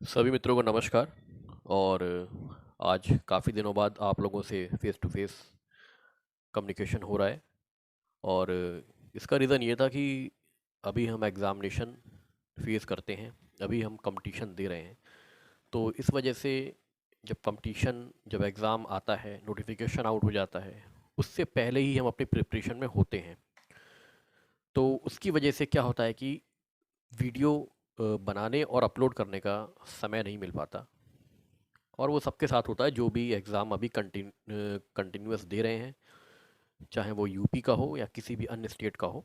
सभी मित्रों को नमस्कार। और आज काफ़ी दिनों बाद आप लोगों से फेस टू फेस कम्युनिकेशन हो रहा है। और इसका रीज़न ये था कि अभी हम एग्ज़ामिनेशन फेस करते हैं, अभी हम कंपटीशन दे रहे हैं। तो इस वजह से जब एग्ज़ाम आता है, नोटिफिकेशन आउट हो जाता है, उससे पहले ही हम अपनी प्रिपरेशन में होते हैं। तो उसकी वजह से क्या होता है कि वीडियो बनाने और अपलोड करने का समय नहीं मिल पाता। और वो सबके साथ होता है जो भी एग्ज़ाम अभी कंटिन्यूअस दे रहे हैं, चाहे वो यूपी का हो या किसी भी अन्य स्टेट का हो।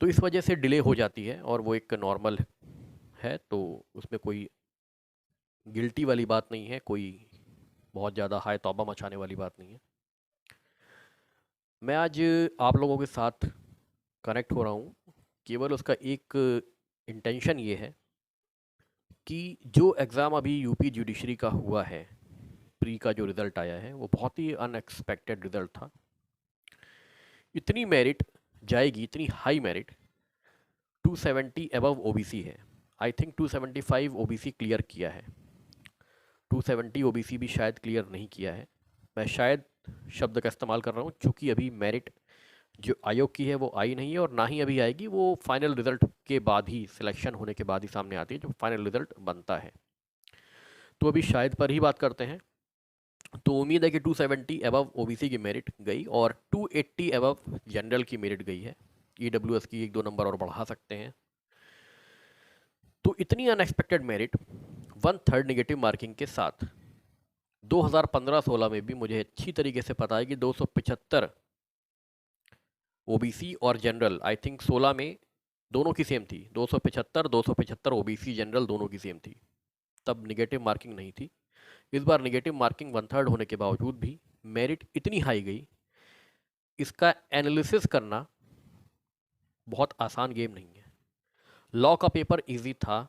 तो इस वजह से डिले हो जाती है और वो एक नॉर्मल है। तो उसमें कोई गिल्टी वाली बात नहीं है, कोई बहुत ज़्यादा हाय तौबा मचाने वाली बात नहीं है। मैं आज आप लोगों के साथ कनेक्ट हो रहा हूँ, केवल उसका एक इंटेंशन ये है कि जो एग्ज़ाम अभी यूपी जुडिशरी का हुआ है, प्री का जो रिज़ल्ट आया है, वो बहुत ही अनएक्सपेक्टेड रिज़ल्ट था। इतनी मेरिट जाएगी, इतनी हाई मेरिट, 270 अबव ओबीसी है। आई थिंक 275 ओबीसी क्लियर किया है, 270 ओबीसी भी शायद क्लियर नहीं किया है। मैं शायद शब्द का इस्तेमाल कर रहा हूँ क्योंकि अभी मेरिट जो आयोग की है वो आई नहीं है, और ना ही अभी आएगी। वो फाइनल रिज़ल्ट के बाद ही, सिलेक्शन होने के बाद ही सामने आती है, जो फाइनल रिज़ल्ट बनता है। तो अभी शायद पर ही बात करते हैं। तो उम्मीद है कि 270 अबव ओबीसी की मेरिट गई और 280 अबव जनरल की मेरिट गई है। ईडब्ल्यूएस की एक दो नंबर और बढ़ा सकते हैं। तो इतनी अनएक्सपेक्टेड मेरिट 1/3 नेगेटिव मार्किंग के साथ 2015-16 में भी मुझे अच्छी तरीके से पता है कि 275 ओबीसी और जनरल, आई थिंक 16 में दोनों की सेम थी। 275 ओबीसी जनरल दोनों की सेम थी, तब निगेटिव मार्किंग नहीं थी। इस बार निगेटिव मार्किंग 1/3 होने के बावजूद भी मेरिट इतनी हाई गई, इसका एनालिसिस करना बहुत आसान गेम नहीं है। लॉ का पेपर इजी था,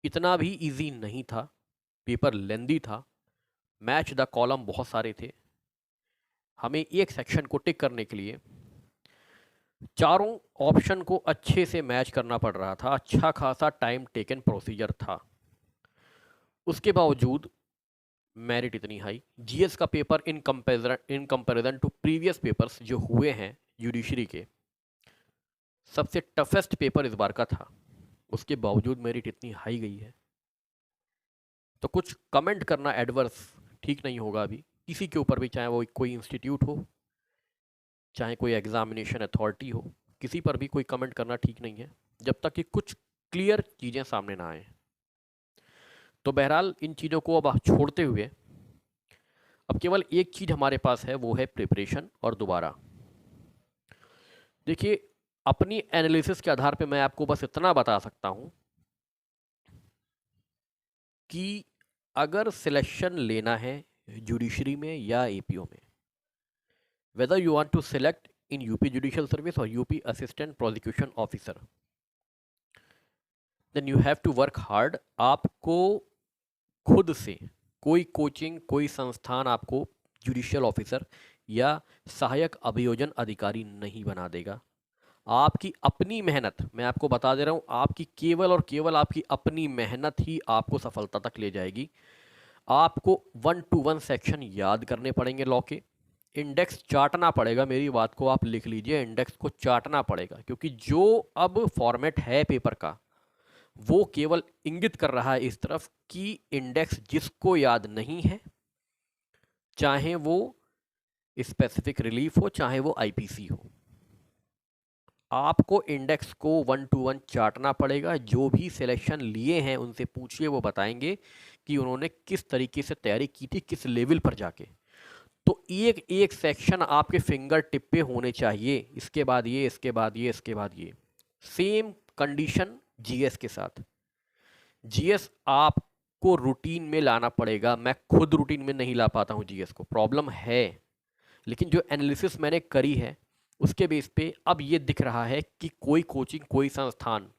इतना भी इजी नहीं था। पेपर लेंदी था, मैच द कॉलम बहुत सारे थे। हमें एक सेक्शन को टिक करने के लिए चारों ऑप्शन को अच्छे से मैच करना पड़ रहा था। अच्छा खासा टाइम टेकन प्रोसीजर था। उसके बावजूद मेरिट इतनी हाई। जीएस का paper in comparison to previous papers जो हुए हैं जुडिशरी के, सबसे टफेस्ट पेपर इस बार का था। उसके बावजूद मेरिट इतनी हाई गई है, तो कुछ कमेंट करना एडवर्स ठीक नहीं होगा अभी किसी के ऊपर भी, चाहे वो कोई इंस्टीट्यूट हो, चाहे कोई एग्जामिनेशन अथॉरिटी हो। किसी पर भी कोई कमेंट करना ठीक नहीं है जब तक कि कुछ क्लियर चीज़ें सामने ना आए। तो बहरहाल इन चीज़ों को अब छोड़ते हुए अब केवल एक चीज़ हमारे पास है, वो है प्रिपरेशन। और दोबारा देखिए, अपनी एनालिसिस के आधार पे मैं आपको बस इतना बता सकता हूँ कि अगर सिलेक्शन लेना है जुडिशरी में या एपीओ में, whether you want to select in UP judicial service और UP assistant prosecution officer, then you have to work hard. आपको खुद से कोई कोचिंग, कोई संस्थान आपको जुडिशियल ऑफिसर या सहायक अभियोजन अधिकारी नहीं बना देगा। आपकी अपनी मेहनत, मैं आपको बता दे रहा हूं, आपकी केवल और केवल आपकी अपनी मेहनत ही आपको सफलता तक ले जाएगी। आपको 1 to 1 सेक्शन याद करने पड़ेंगे लॉ के, इंडेक्स चाटना पड़ेगा। मेरी बात को आप लिख लीजिए, इंडेक्स को चाटना पड़ेगा, क्योंकि जो अब फॉर्मेट है पेपर का, वो केवल इंगित कर रहा है इस तरफ कि इंडेक्स जिसको याद नहीं है, चाहे वो स्पेसिफिक रिलीफ हो, चाहे वो आईपीसी हो, आपको इंडेक्स को 1 to 1 चाटना पड़ेगा। जो भी सिलेक्शन लिए हैं उनसे पूछिए, वो बताएंगे कि उन्होंने किस तरीके से तैयारी की थी, किस लेवल पर जाके। तो एक एक सेक्शन आपके फिंगर टिप पे होने चाहिए। इसके बाद ये, इसके बाद ये, इसके बाद ये। सेम कंडीशन जीएस के साथ। जीएस आपको रूटीन में लाना पड़ेगा। मैं खुद रूटीन में नहीं ला पाता हूँ जीएस को, प्रॉब्लम है। लेकिन जो एनालिसिस मैंने करी है उसके बेस पे अब ये दिख रहा है कि कोई कोचिंग, कोई संस्थान,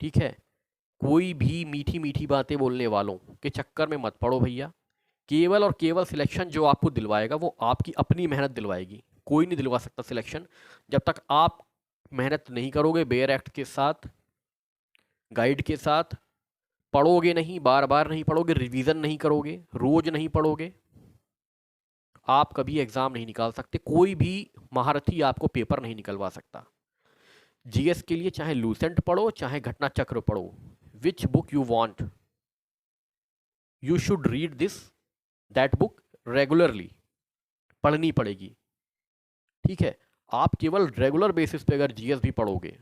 ठीक है, कोई भी मीठी मीठी बातें बोलने वालों के चक्कर में मत पड़ो भैया। केवल और केवल सिलेक्शन जो आपको दिलवाएगा वो आपकी अपनी मेहनत दिलवाएगी। कोई नहीं दिलवा सकता सिलेक्शन जब तक आप मेहनत नहीं करोगे बेयर एक्ट के साथ, गाइड के साथ पढ़ोगे नहीं, बार बार नहीं पढ़ोगे, रिवीजन नहीं करोगे, रोज नहीं पढ़ोगे, आप कभी एग्जाम नहीं निकाल सकते। कोई भी महारथी आपको पेपर नहीं निकलवा सकता। जीएस के लिए चाहे लूसेंट पढ़ो चाहे घटना चक्र पढ़ो, which book you want, you should read this that book regularly, पढ़नी पड़ेगी। ठीक है, आप केवल रेगुलर बेसिस पे अगर जीएस भी पढ़ोगे,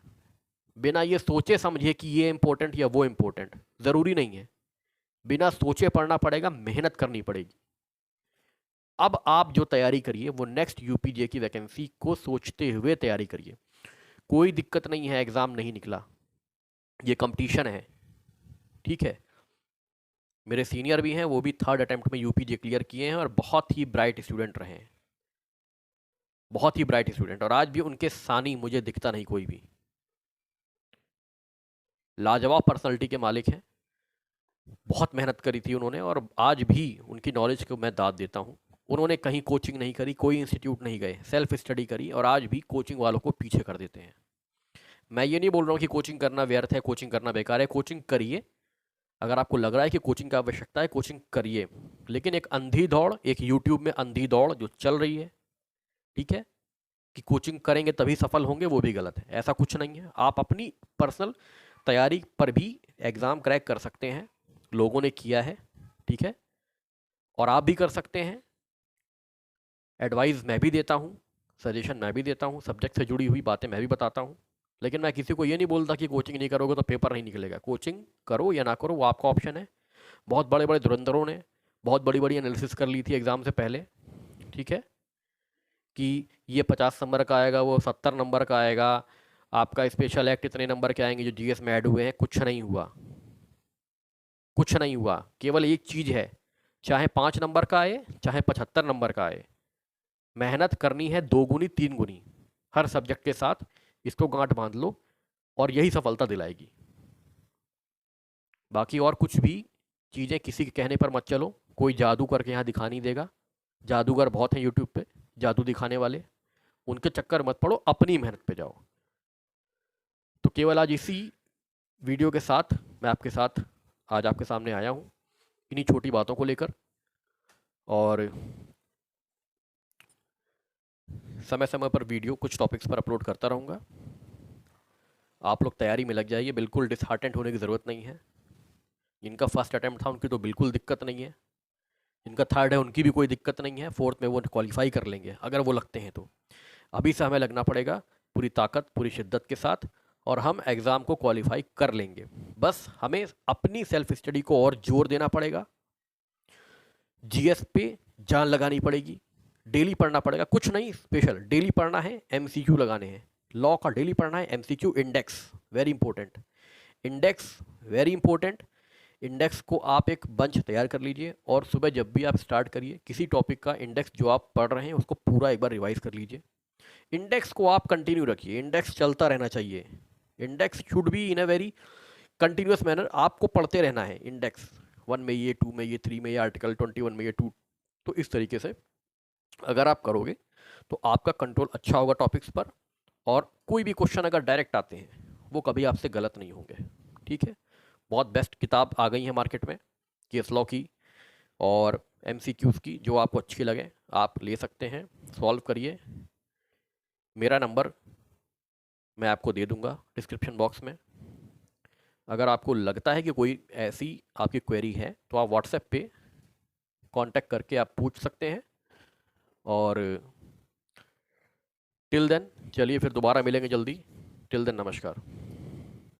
बिना ये सोचे समझे कि ये इंपॉर्टेंट या वो इंपॉर्टेंट, ज़रूरी नहीं है, बिना सोचे पढ़ना पड़ेगा, मेहनत करनी पड़ेगी। अब आप जो तैयारी करिए वो नेक्स्ट यूपीजे की वैकेंसी को सोचते हुए तैयारी करिए। कोई दिक्कत नहीं है एग्ज़ाम नहीं निकला, ये कंपटीशन है। ठीक है, मेरे सीनियर भी हैं, वो भी 3rd अटेम्प्ट में यूपीजे क्लियर किए हैं और बहुत ही ब्राइट स्टूडेंट रहे हैं, बहुत ही ब्राइट स्टूडेंट, और आज भी उनके सानी मुझे दिखता नहीं कोई भी। लाजवाब पर्सनालिटी के मालिक हैं, बहुत मेहनत करी थी उन्होंने और आज भी उनकी नॉलेज को मैं दाद देता हूँ। उन्होंने कहीं कोचिंग नहीं करी, कोई इंस्टीट्यूट नहीं गए, सेल्फ स्टडी करी और आज भी कोचिंग वालों को पीछे कर देते हैं। मैं ये नहीं बोल रहा हूँ कि कोचिंग करना व्यर्थ है, कोचिंग करना बेकार है, कोचिंग करिए। अगर आपको लग रहा है कि कोचिंग की आवश्यकता है, कोचिंग करिए, लेकिन एक अंधी दौड़, एक यूट्यूब में अंधी दौड़ जो चल रही है, ठीक है, कि कोचिंग करेंगे तभी सफल होंगे, वो भी गलत है। ऐसा कुछ नहीं है, आप अपनी पर्सनल तैयारी पर भी एग्ज़ाम क्रैक कर सकते हैं, लोगों ने किया है, ठीक है, और आप भी कर सकते हैं। एडवाइस मैं भी देता हूँ, सजेशन मैं भी देता हूँ, सब्जेक्ट से जुड़ी हुई बातें मैं भी बताता हूँ, लेकिन मैं किसी को ये नहीं बोलता कि कोचिंग नहीं करोगे तो पेपर नहीं निकलेगा। कोचिंग करो या ना करो, वो आपका ऑप्शन है। बहुत बड़े बड़े धुरंधरों ने बहुत बड़ी बड़ी एनालिसिस कर ली थी एग्ज़ाम से पहले, ठीक है, कि ये 50 नंबर का आएगा, वो 70 नंबर का आएगा, आपका स्पेशल एक्ट इतने नंबर के आएंगे जो जीएस में ऐड हुए हैं। कुछ नहीं हुआ, कुछ नहीं हुआ। केवल एक चीज़ है, चाहे 5 नंबर का आए चाहे 75 नंबर का आए, मेहनत करनी है 2 गुनी 3 गुनी हर सब्जेक्ट के साथ। इसको गांठ बांध लो और यही सफलता दिलाएगी। बाकी और कुछ भी चीज़ें किसी के कहने पर मत चलो, कोई जादू करके यहाँ दिखा नहीं देगा। जादूगर बहुत हैं यूट्यूब पे जादू दिखाने वाले, उनके चक्कर मत पड़ो, अपनी मेहनत पे जाओ। तो केवल आज इसी वीडियो के साथ मैं आपके साथ आज आपके सामने आया हूँ, इन्हीं छोटी बातों को लेकर, और समय समय पर वीडियो कुछ टॉपिक्स पर अपलोड करता रहूँगा। आप लोग तैयारी में लग जाइए, बिल्कुल डिसहार्टेंड होने की ज़रूरत नहीं है। जिनका फर्स्ट अटैम्प्ट था उनकी तो बिल्कुल दिक्कत नहीं है, जिनका थर्ड है उनकी भी कोई दिक्कत नहीं है, फोर्थ में वो क्वालिफाई कर लेंगे अगर वो लगते हैं तो। अभी से हमें लगना पड़ेगा पूरी ताकत पूरी शिद्दत के साथ, और हम एग्ज़ाम को क्वालिफाई कर लेंगे। बस हमें अपनी सेल्फ स्टडी को और जोर देना पड़ेगा, जीएस पे जान लगानी पड़ेगी, डेली पढ़ना पड़ेगा, कुछ नहीं स्पेशल, डेली पढ़ना है, एमसीक्यू लगाने हैं, लॉ का डेली पढ़ना है, MCQ, index very important, index very important. Index को आप एक बंच तैयार कर लीजिए और सुबह जब भी आप स्टार्ट करिए किसी टॉपिक का इंडेक्स जो आप पढ़ रहे हैं उसको पूरा एक बार रिवाइज कर लीजिए। इंडेक्स को आप कंटिन्यू रखिए, इंडेक्स चलता रहना चाहिए, index should be in a very continuous manner, आपको पढ़ते रहना है। इंडेक्स 1 में ये, 2 में ये, 3 में ये, आर्टिकल 21 में ये 2, तो इस तरीके से अगर आप करोगे तो आपका कंट्रोल अच्छा होगा टॉपिक्स पर, और कोई भी क्वेश्चन अगर डायरेक्ट आते हैं वो कभी आपसे गलत नहीं होंगे। ठीक है, बहुत बेस्ट किताब आ गई है मार्केट में केस लॉ की और एमसीक्यूज़ की, जो आपको अच्छी लगे आप ले सकते हैं, सॉल्व करिए। मेरा नंबर मैं आपको दे दूंगा डिस्क्रिप्शन बॉक्स में। अगर आपको लगता है कि कोई ऐसी आपकी क्वेरी है तो आप व्हाट्सएप पे कांटेक्ट करके आप पूछ सकते हैं। और टिल देन चलिए फिर दोबारा मिलेंगे जल्दी। टिल देन नमस्कार।